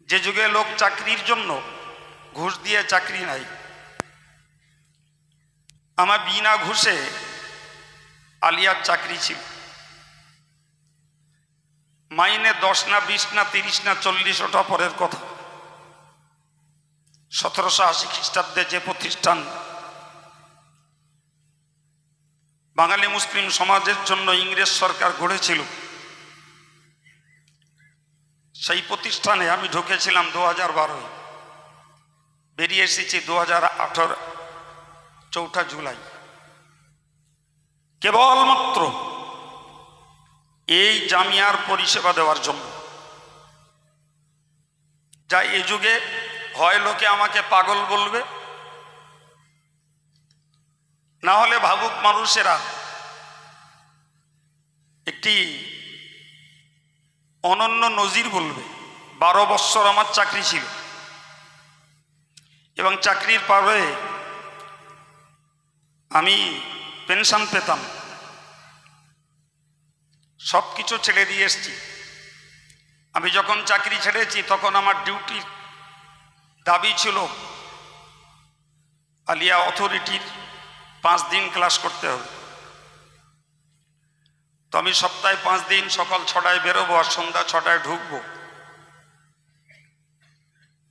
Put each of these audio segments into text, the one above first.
যে যুগে লোক চাকরির জন্য ঘুষ দিয়ে চাকরি নাই, আমার বিনা ঘুষে আলিয়ার চাকরি ছিল। মাইনে 10 না 20 না 30 না 40, ওটা পরের কথা। 1780 খ্রিস্টাব্দে যে প্রতিষ্ঠান বাঙালি মুসলিম সমাজের জন্য ইংরেজ সরকার গড়েছিল, সেই প্রতিষ্ঠানে আমি ঢুকেছিলাম 2012, বেরিয়ে এসেছি 2018 4 জুলাই। কেবলমাত্র এই জামিয়ার পরিষেবা দেওয়ার জন্য। যা এই যুগে হয় লোকে আমাকে পাগল বলবে, না হলে ভাবুক মানুষেরা একটি অনন্য নজির বলবে। 12 বৎসর আমার চাকরি ছিল এবং চাকরির পরে আমি পেনশন পেতাম। সব কিছু ছেড়ে দিয়ে এসছি। আমি যখন চাকরি ছেড়েছি তখন আমার ডিউটির দাবি ছিল আলিয়া অথরিটির 5 দিন ক্লাস করতে হবে। তো আমি সপ্তাহে 5 দিন সকাল 6টায় বেরোবো আর সন্ধ্যা 6টায় ঢুকবো,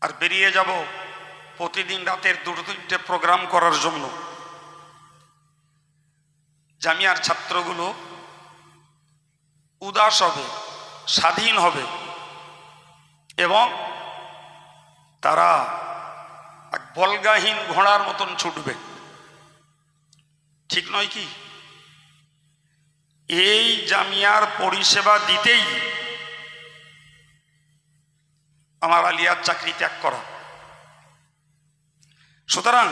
আর বেরিয়ে যাব প্রতিদিন রাতের 2-3টে প্রোগ্রাম করার জন্য। জামিয়ার ছাত্রগুলো উদাস হবে, স্বাধীন হবে এবং তারা এক বলগাহীন ঘোড়ার মতন ছুটবে। ঠিক নয় কি? এই জামিয়ার পরিষেবা দিতেই আমার আলিয়ার চাকরি ত্যাগ করা। সুতরাং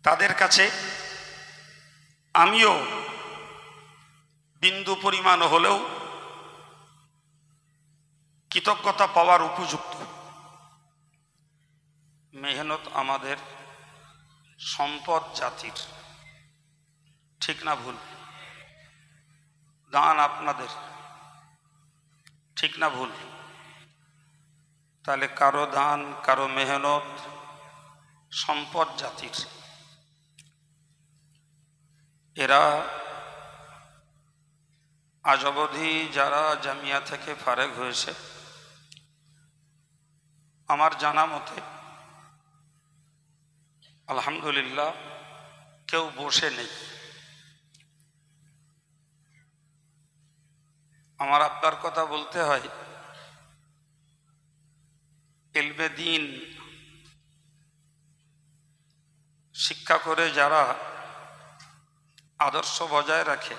তাদের কাছে আমিও বিন্দু পরিমাণ হলেও কৃতজ্ঞতা পাওয়ার উপযুক্ত। মেহনত আমাদের সম্পদ জাতির, ঠিক না ভুল? দান আপনাদের, ঠিক না ভুল? তাহলে কারো দান, কারো মেহনত সম্পদ জাতির। এরা আজ অবধি যারা জামিয়া থেকে ফারেগ হয়েছে, আমার জানা মতে আলহামদুলিল্লাহ কেউ বসে নেই। আমার আব্বার কথা বলতে হয়, ইলমে দ্বীন শিক্ষা করে যারা আদর্শ বজায় রাখে,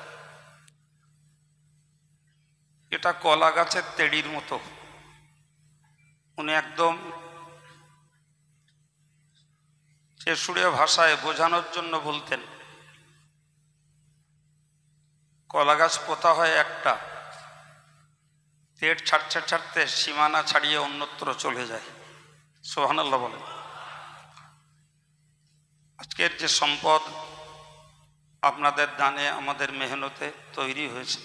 এটা কলা গাছের তেড়ির মতো। উনি একদম চেশুড়ে ভাষায় বোঝানোর জন্য বলতেন, কলা গাছ পোতা হয় একটা, তেড় ছাড়তে ছাড়তে সীমানা ছাড়িয়ে অন্যত্র চলে যায়। সুবহানাল্লাহ বলেন। আজকের যে সম্পদ আপনাদের দানে, আমাদের মেহনতে তৈরি হয়েছে,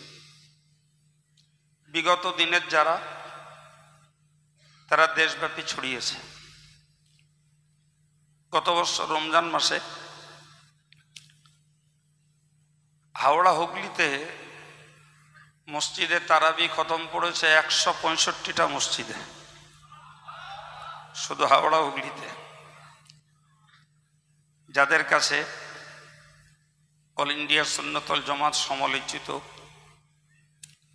বিগত দিনের যারা, তারা দেশব্যাপী ছড়িয়েছে। গত বছর রমজান মাসে হাওড়া হুগলিতে মসজিদে তারাবি খতম পড়েছে 165টা মসজিদে, শুধু হাওড়া হুগলিতে। যাদের কাছে অল ইন্ডিয়া সুন্নতুল জামাত সমালোচিত,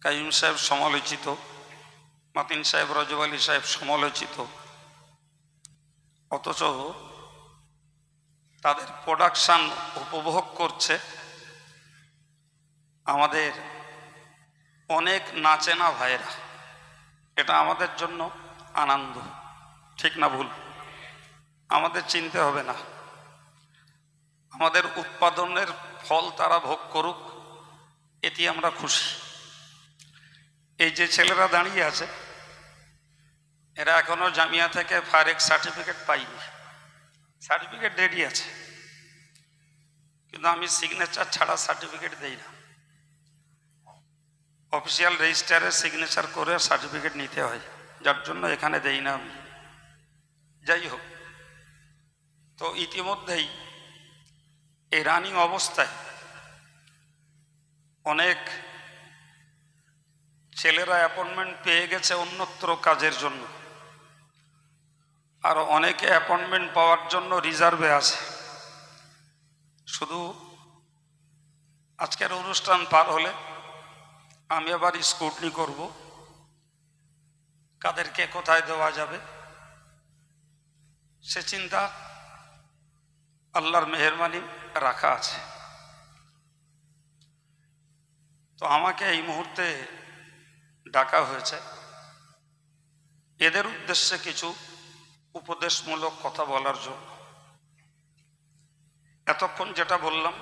কাইম সাহেব সমালোচিত, মাতিন সাহেব, রজব আলী সাহেব সমালোচিত, অথচ তাদের প্রোডাকশন উপভোগ করছে আমাদের অনেক নাচেনা ভাইয়েরা। এটা আমাদের জন্য আনন্দ, ঠিক না ভুল? আমাদের চিনতে হবে না, আমাদের উৎপাদনের ফল তারা ভোগ করুক, এতে আমরা খুশি। এই যে ছেলেরা দাঁড়িয়ে আছে, এরা এখনো জামিয়া থেকে ফারেক সার্টিফিকেট পাইনি। সার্টিফিকেট রেডি আছে, কিন্তু আমি সিগনেচার ছাড়া সার্টিফিকেট দেই না। অফিসিয়াল রেজিস্টারে সিগনেচার করে সার্টিফিকেট নিতে হয়, যার জন্য এখানে দেই না আমি। যাই হোক, তো ইতিমধ্যেই এই রানিং অবস্থায় অনেক ছেলেরা অ্যাপয়েন্টমেন্ট পেয়ে গেছে অন্যত্র কাজের জন্য, আর অনেকে অ্যাপয়েন্টমেন্ট পাওয়ার জন্য রিজার্ভে আছে। শুধু আজকের অনুষ্ঠান পার হলে আমি আবার স্ক্রুটনি করব কাদেরকে কোথায় দেওয়া যাবে, সে চিন্তা আল্লাহর মেহেরবানি রাখা আছে। তো আমাকে এই মুহূর্তে ডাকা হয়েছে এদের উদ্দেশ্যে কিছু উপদেশমূলক কথা বলার জন্য। এতক্ষণ যেটা বললাম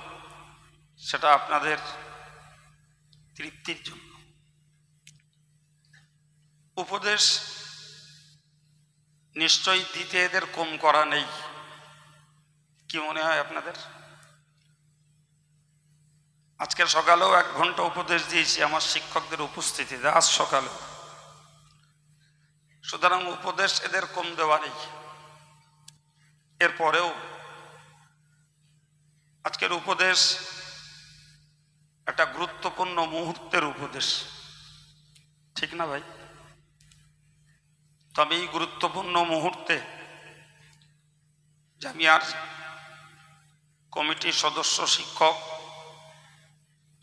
সেটা আপনাদের তৃপ্তির জন্য। উপদেশ নিশ্চয়ই দিতে এদের কম করা নেই, কি মনে হয় আপনাদের? আজকে সকালেও 1 ঘন্টা উপদেশ দিয়েছি আমার শিক্ষকদের উপস্থিতিতে, আজ সকালে। সুতরাং উপদেশ এদের কম দেওয়া নেই। এরপরেও আজকের উপদেশ একটা গুরুত্বপূর্ণ মুহূর্তের উপদেশ, ঠিক না ভাই? তবে এই গুরুত্বপূর্ণ মুহূর্তে জামিয়ার কমিটির সদস্য, শিক্ষক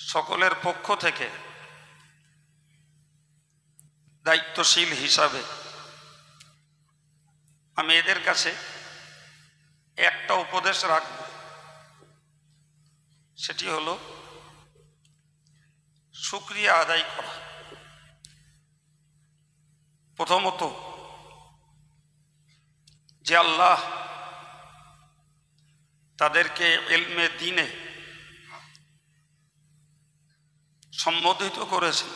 সকলের পক্ষ থেকে দায়িত্বশীল হিসাবে আমি এদের কাছে একটা উপদেশ রাখব, সেটি হলো শুকরিয়া আদায় করা। প্রথমত, যে আল্লাহ তাদেরকে ইলমে দ্বীনে সম্বোধিত করেছেন,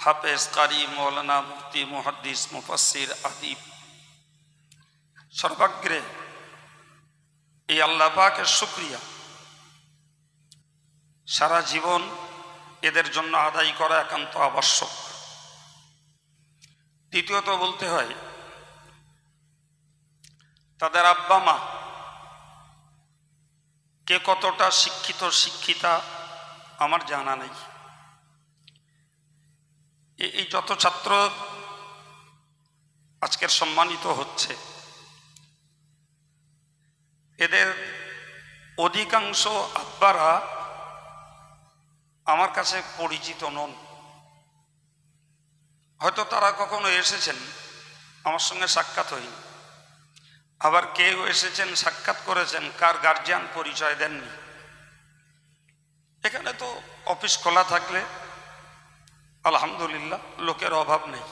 হাফেজ, কারি, মৌলানা, মুফতি, মুহাদ্দিস, মুফাসসির, আদিব, সর্বাগ্রে এই আল্লাহ পাকের শুকরিয়া সারা জীবন এদের জন্য আদায় করা একান্ত আবশ্যক। দ্বিতীয়ত বলতে হয়, তাদের আব্বা মা কে কতটা শিক্ষিত শিক্ষিতা আমার জানা নেই। এই যত ছাত্র আজকের সম্মানিত হচ্ছে, এদের অধিকাংশ আব্বারা আমার কাছে পরিচিত নন। হয়তো তারা কখনো এসেছেন, আমার সঙ্গে সাক্ষাৎ হয়নি। আবার কেউ এসেছেন, সাক্ষাৎ করেছেন, কার গার্জিয়ান পরিচয় দেননি। এখানে তো অফিস খোলা থাকলে আলহামদুলিল্লাহ লোকের অভাব নেই।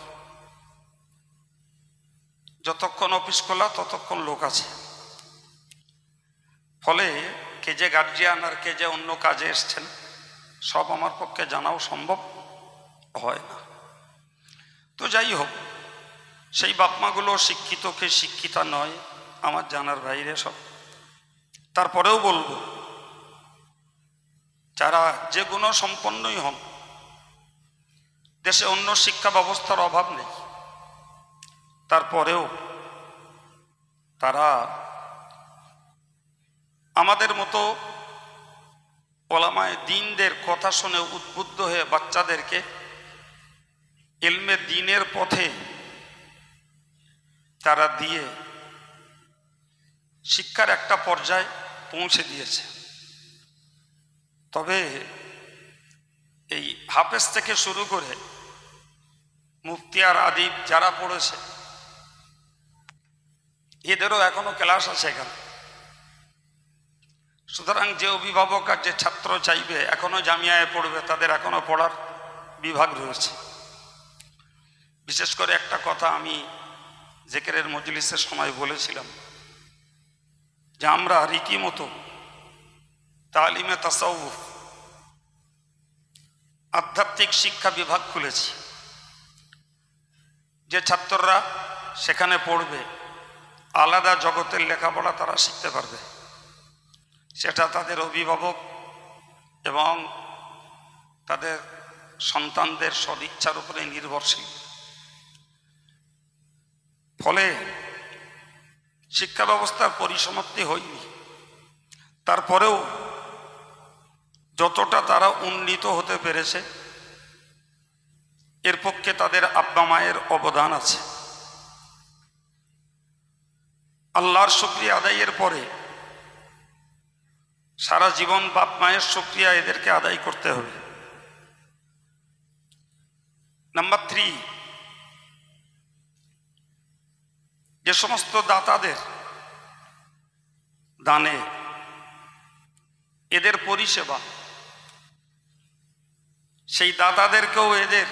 যতক্ষণ অফিস খোলা ততক্ষণ লোক আছে। ফলে কে যে গার্জিয়ান আর কে যে অন্য কাজে এসছেন সব আমার পক্ষে জানাও সম্ভব হয় না। তো যাই হোক, সেই বাপমাগুলো শিক্ষিত কে শিক্ষিতা নয় আমার জানার বাইরে সব। তারপরেও বলবো, যারা যে গুণ সম্পন্নই হন, দেশে অন্য শিক্ষা ব্যবস্থার অভাব নেই, তারপরেও তারা আমাদের মতো ওলামায়ে দ্বীনদের কথা শুনে উদ্বুদ্ধ হয়ে বাচ্চাদেরকে ইলমে দ্বীনের পথে তারা দিয়ে শিক্ষার একটা পর্যায়ে পৌঁছে দিয়েছে। তবে এই হাফেজ থেকে শুরু করে মুফতি আর আদিব যারা পড়েছে, এদেরও এখনো ক্লাস আছে এখানে। সুতরাং যে অভিভাবক আর যে ছাত্র চাইবে এখনো জামিয়ায় পড়বে, তাদের এখনো পড়ার বিভাগ রয়েছে। বিশেষ করে একটা কথা আমি জিকিরের মজলিসের সময় বলেছিলাম যে আমরা রীতিমতো তালিমে তাসাউফ আধ্যাত্মিক শিক্ষা বিভাগ খুলেছি। যে ছাত্ররা সেখানে পড়বে আলাদা জগতের লেখাপড়া তারা শিখতে পারবে, সেটা তাদের অভিভাবক এবং তাদের সন্তানদের সদিচ্ছার উপরে নির্ভরশীল। ফলে শিক্ষা ব্যবস্থার পরিসমাপ্তি হয়নি। তারপরেও যতটা তারা উন্নীত হতে পেরেছে এর পক্ষে তাদের আব্বা মায়ের অবদান আছে। আল্লাহর শুকরিয়া আদায়ের পরে সারা জীবন বাপ মায়ের শুকরিয়া এদেরকে আদায় করতে হবে। নাম্বার 3, যে সমস্ত দাতাদের দানে এদের পরিষেবা, সেই দাতাদেরকেও এদের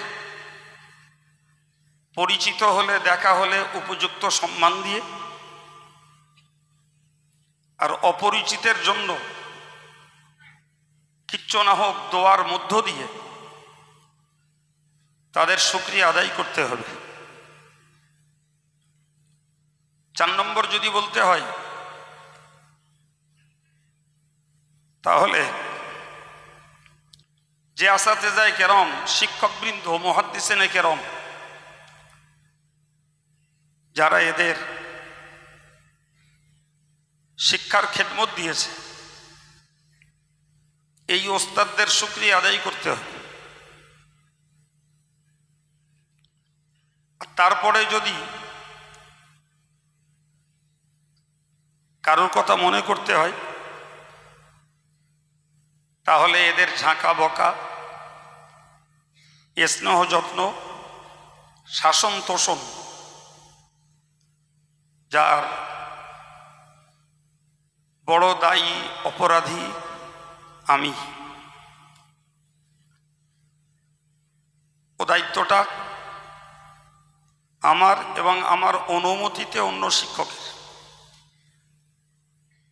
পরিচিত হলে, দেখা হলে উপযুক্ত সম্মান দিয়ে, আর অপরিচিতের জন্য কিচ্ছু না হোক দোয়ার মধ্য দিয়ে তাদের শুকরিয়া আদায় করতে হবে। 4 নম্বর যদি বলতে হয় তাহলে যে আসাতেজায়ে কেরাম, শিক্ষকবৃন্দ, মুহাদ্দিসিনে কেরাম যারা এদের শিক্ষার খেদমত দিয়েছে, এই ওস্তাদদের শুকরিয়া আদায় করতে হবে। তারপরে যদি কারোর কথা মনে করতে হয় তাহলে এদের ঝাঁকা বকা, স্নেহ যত্ন, শাসন তোষণ, যার বড় দায়ী অপরাধী আমি, ও দায়িত্বটা আমার এবং আমার অনুমতিতে অন্য শিক্ষকের।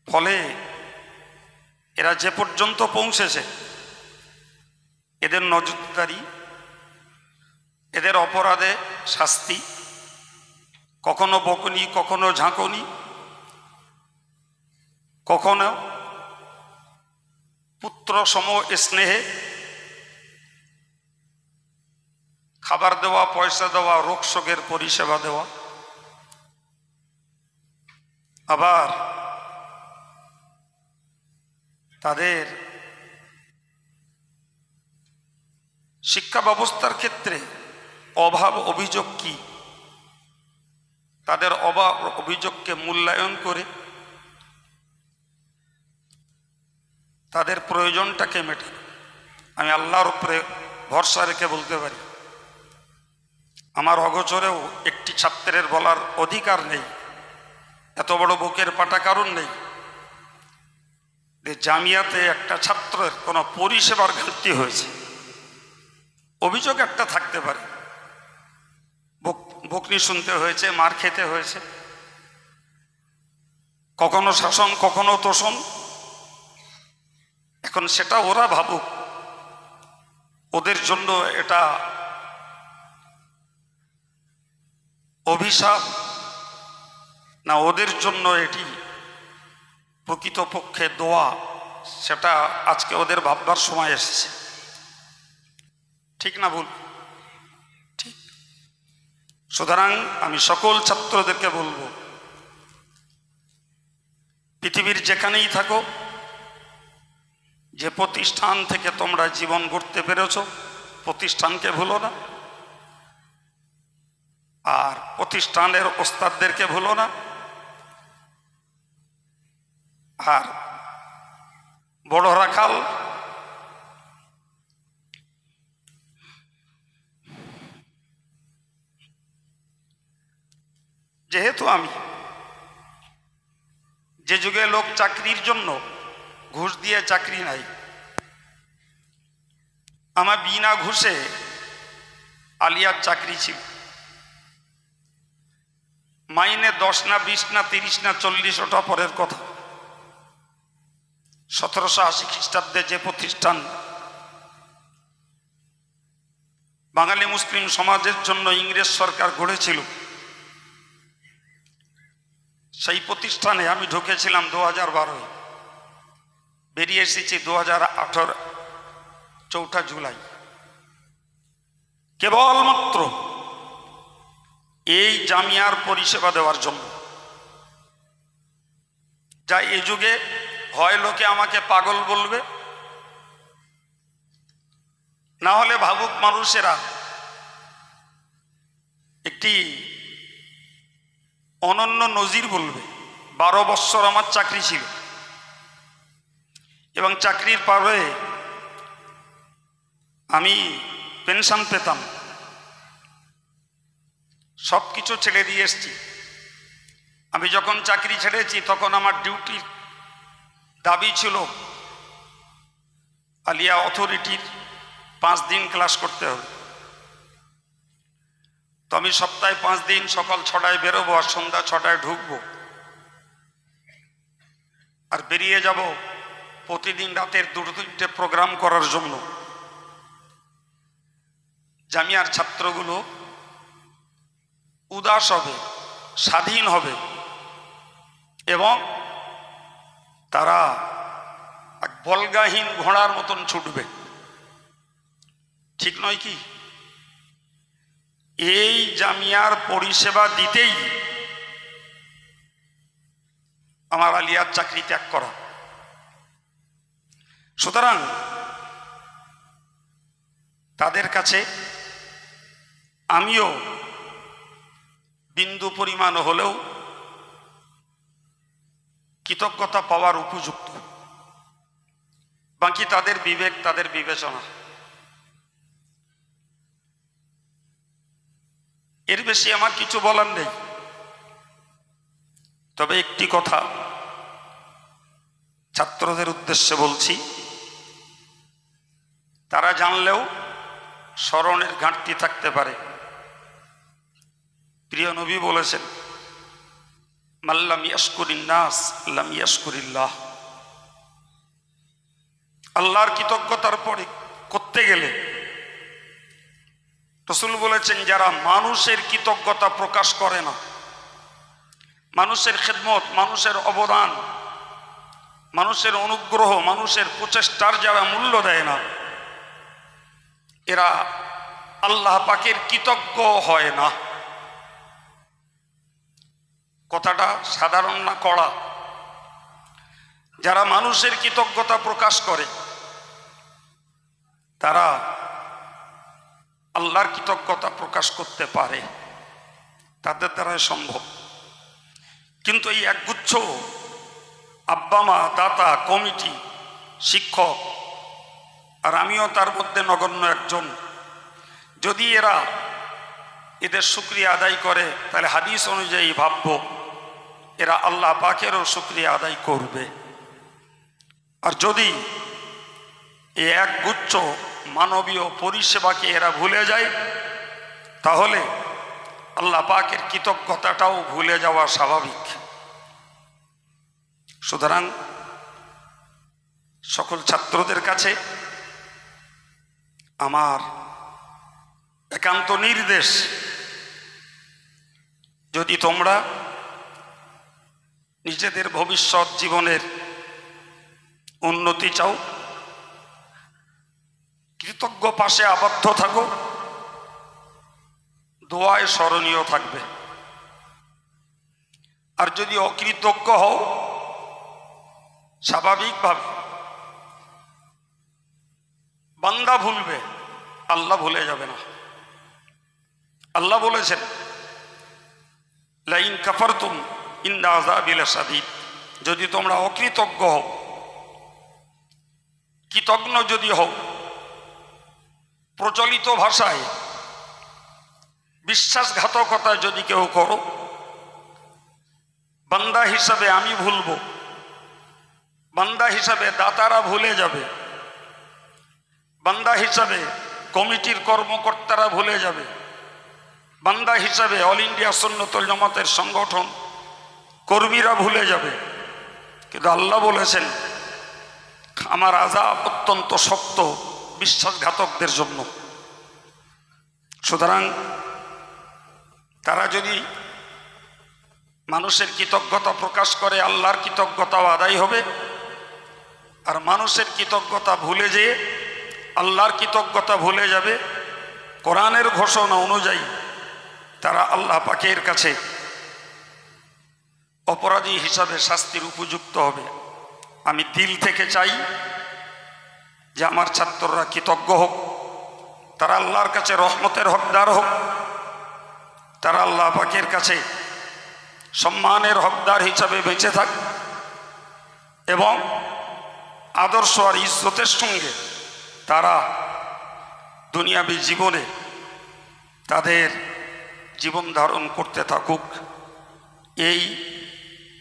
ফলে এরা যে পর্যন্ত পৌঁছেছে এদের নজরদারি, এদের অপরাধে শাস্তি, কখনো বকুনি, কখনো ঝাঁকুনি, কখনো পুত্র সম স্নেহে খাবার দেওয়া, পয়সা দেওয়া, রোগ শোকের পরিষেবা দেওয়া। আবার তাদের শিক্ষা ব্যবস্থার ক্ষেত্রে অভাব অভিযোগ কি, তাদের অভাব অভিযোগকে মূল্যায়ন করে তাদের প্রয়োজনটাকে মেটানো। আমি আল্লাহর উপরে ভরসা রেখে বলতে পারি, আমার অগোচরেও একটি ছাত্রের বলার অধিকার নেই, এত বড় বুকের পাটা কারণ নেই যে জামিয়াতে একটা ছাত্রের কোনো পরিষেবার ঘাটতি হয়েছে। অভিযোগ একটা থাকতে পারে, বকনি শুনতে হয়েছে, মার খেতে হয়েছে, কখনো শাসন, কখনো তোষণ। এখন সেটা ওরা ভাবুক, ওদের জন্য এটা অভিশাপ না ওদের জন্য এটি প্রকৃতপক্ষে দোয়া, সেটা আজকে ওদের ভাববার সময় এসেছে। ঠিক না ভুল? ঠিক। সুতরাং আমি সকল ছাত্রদেরকে বলবো, পৃথিবীর যেখানেই থাকো, যে প্রতিষ্ঠান থেকে তোমরা জীবন গড়তে পেরেছ, প্রতিষ্ঠানকে ভুলো না, আর প্রতিষ্ঠানের ওস্তাদদেরকে ভুলো না, আর বড় রাখাল যেহেতু আমি যে যুগে লোক চাকরির জন্য ঘুষ দিয়ে চাকরি নাই, আমার বিনা ঘুষে আলিয়ার চাকরি ছিল। মাইনে 10 না 20 না 30 না 40, ওটা পরের কথা। 1780 খ্রিস্টাব্দে যে প্রতিষ্ঠান বাঙালি মুসলিম সমাজের জন্য ইংরেজ সরকার গড়েছিল, সেই প্রতিষ্ঠানে আমি ঢুকেছিলাম 2012, বেরিয়ে এসেছি 2018 4 জুলাই। কেবলমাত্র এই জামিয়ার পরিষেবা দেওয়ার জন্য। যা এই যুগে হয় লোকে আমাকে পাগল বলবে, না হলে ভাবুক মানুষেরা একটি অনন্য নজির বলবে। 12 বৎসর আমার চাকরি ছিল এবং চাকরির পরে আমি পেনশন পেতাম, সব কিছু ছেড়ে দিয়ে এসছি। আমি যখন চাকরি ছেড়েছি তখন আমার ডিউটির দাবি ছিল আলিয়া অথরিটির 5 দিন ক্লাস করতে হবে। তো আমি সপ্তাহে 5 দিন সকাল 6টায় বেরোবো আর সন্ধ্যা 6টায় ঢুকবো, আর বেরিয়ে যাব প্রতিদিন রাতের 2-3টে প্রোগ্রাম করার জন্য। জামিয়ার ছাত্রগুলো উদাস হবে, স্বাধীন হবে এবং তারা এক বলগাহীন ঘোড়ার মতন ছুটবে। ঠিক নয় কি? এই জামিয়ার পরিষেবা দিতেই আমার আলিয়ার চাকরি ত্যাগ করা। সুতরাং তাদের কাছে আমিও বিন্দু পরিমাণ হলেও কৃতজ্ঞতা পাওয়ার উপযুক্ত। বাকি তাদের বিবেক, তাদের বিবেচনা। এর বেশি আমার কিছু বলার নেই। তবে একটি কথা ছাত্রদের উদ্দেশ্যে বলছি, তারা জানলেও স্মরণের ঘাটতি থাকতে পারে। প্রিয় নবী বলেছেন, মাল্লাম ইয়াশকুরিন নাস লাম ইয়াশকুরিল্লাহ। আল্লাহর কৃতজ্ঞতার পরে করতে গেলে রাসূল বলেছেন, যারা মানুষের কৃতজ্ঞতা প্রকাশ করে না, মানুষের খেদমত, মানুষের অবদান, মানুষের অনুগ্রহ, মানুষের প্রচেষ্টার যারা মূল্য দেয় না, এরা আল্লাহ পাকের কৃতজ্ঞ হয় না। কথাটা সাধারণ না কড়া। যারা মানুষের কৃতজ্ঞতা প্রকাশ করে তারা আল্লাহর কৃতজ্ঞতা প্রকাশ করতে পারে, তাদের দ্বারা সম্ভব। কিন্তু এই একগুচ্ছ আব্বা মা, দাতা, কমিটি, শিক্ষক, আর আমিও তার মধ্যে নগণ্য একজন, যদি এরা এদের শুকরিয়া আদায় করে তাহলে হাদিস অনুযায়ী ভাবব এরা আল্লাহ পাকেরও শুকরিয়া আদায় করবে। আর যদি এই একগুচ্ছ মানবীয় পরিষেবাকে এরা ভুলে যায় তাহলে আল্লাহ পাকের কৃতজ্ঞতাটাও ভুলে যাওয়া স্বাভাবিক। সুতরাং সকল ছাত্রদের কাছে আমার একান্ত নির্দেশ, যদি তোমরা নিজেদের ভবিষ্যৎ জীবনের উন্নতি চাও, কৃতজ্ঞ পাশে আবদ্ধ থাকো, দোয়ায় স্মরণীয় থাকবে। আর যদি অকৃতজ্ঞ হও, স্বাভাবিকভাবে বান্দা ভুলবে, আল্লাহ ভুলে যাবে না। আল্লাহ বলেছেন, লাইন কাফারতুম ইন্না আযাবি লাশাদীদ। যদি তোমরা অকৃতজ্ঞ হও, কৃতজ্ঞ যদি হও, প্রচলিত ভাষায় বিশ্বাসঘাতকতা যদি কেউ করো, বান্দা হিসাবে আমি ভুলবো, বান্দা হিসাবে দাতারা ভুলে যাবে, বান্দা হিসাবে কমিটির কর্মকর্তারা ভুলে যাবে, বান্দা হিসাবে অল ইন্ডিয়া সুন্নতুল জামাতের সংগঠন কর্মীরা ভুলে যাবে। কিন্তু আল্লাহ বলেছেন, আমার আযাব অত্যন্ত শক্ত বিশ্বাসঘাতকদের জন্য। সুতরাং তারা যদি মানুষের কৃতজ্ঞতা প্রকাশ করে, আল্লাহর কৃতজ্ঞতাও আদায় হবে। আর মানুষের কৃতজ্ঞতা ভুলে যেয়ে আল্লাহর কৃতজ্ঞতা ভুলে যাবে, কোরআনের ঘোষণা অনুযায়ী তারা আল্লাহ পাকের কাছে অপরাধী হিসাবে শাস্তির উপযুক্ত হবে। আমি দিল থেকে চাই যে আমার ছাত্ররা কৃতজ্ঞ হোক, তারা আল্লাহর কাছে রহমতের হকদার হোক, তারা আল্লাহ পাকের কাছে সম্মানের হকদার হিসাবে বেঁচে থাক এবং আদর্শ আর ইজ্জতের সঙ্গে তারা দুনিয়াবী জীবনে তাদের জীবন ধারণ করতে থাকুক, এই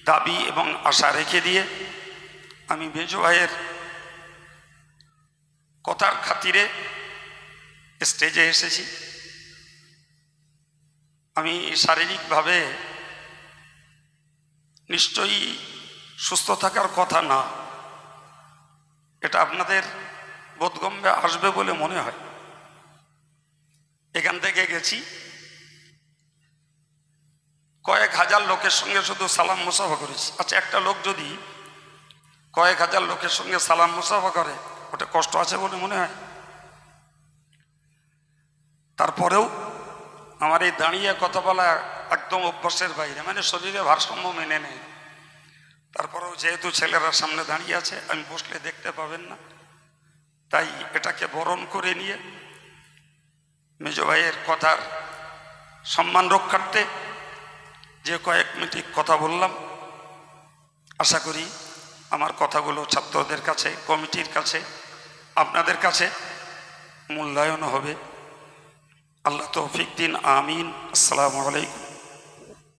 দাবি এবং আশা রেখে দিয়ে আমি মেজো ভাইয়ের কথার খাতিরে স্টেজে এসেছি। আমি শারীরিকভাবে নিশ্চয়ই সুস্থ থাকার কথা না, এটা আপনাদের বোধগম্যে আসবে বলে মনে হয়। এখান থেকে গেছি, কয়েক হাজার লোকের সঙ্গে শুধু সালাম মুসাফা করেছি। আচ্ছা, একটা লোক যদি কয়েক হাজার লোকের সঙ্গে সালাম মুসাফা করে, ওটা কষ্ট আছে বলে মনে হয়? তারপরেও আমার এই দাঁড়িয়ে কথা বলা একদম অভ্যাসের বাইরে, মানে শরীরে ভারসাম্য মেনে নেয়। তারপরেও যেহেতু ছেলেরা সামনে দাঁড়িয়ে আছে, আমি বসলে দেখতে পাবেন না, তাই এটাকে বরণ করে নিয়ে মেজো ভাইয়ের কথার সম্মান রক্ষার্থে যে কয়েক মিনিট কথা বললাম, আশা করি আমার কথাগুলো ছাত্রদের কাছে, কমিটির কাছে, আপনাদের কাছে মূল্যায়ন হবে। আল্লাহ তৌফিক দিন, আমিন। আসসালামু আলাইকুম।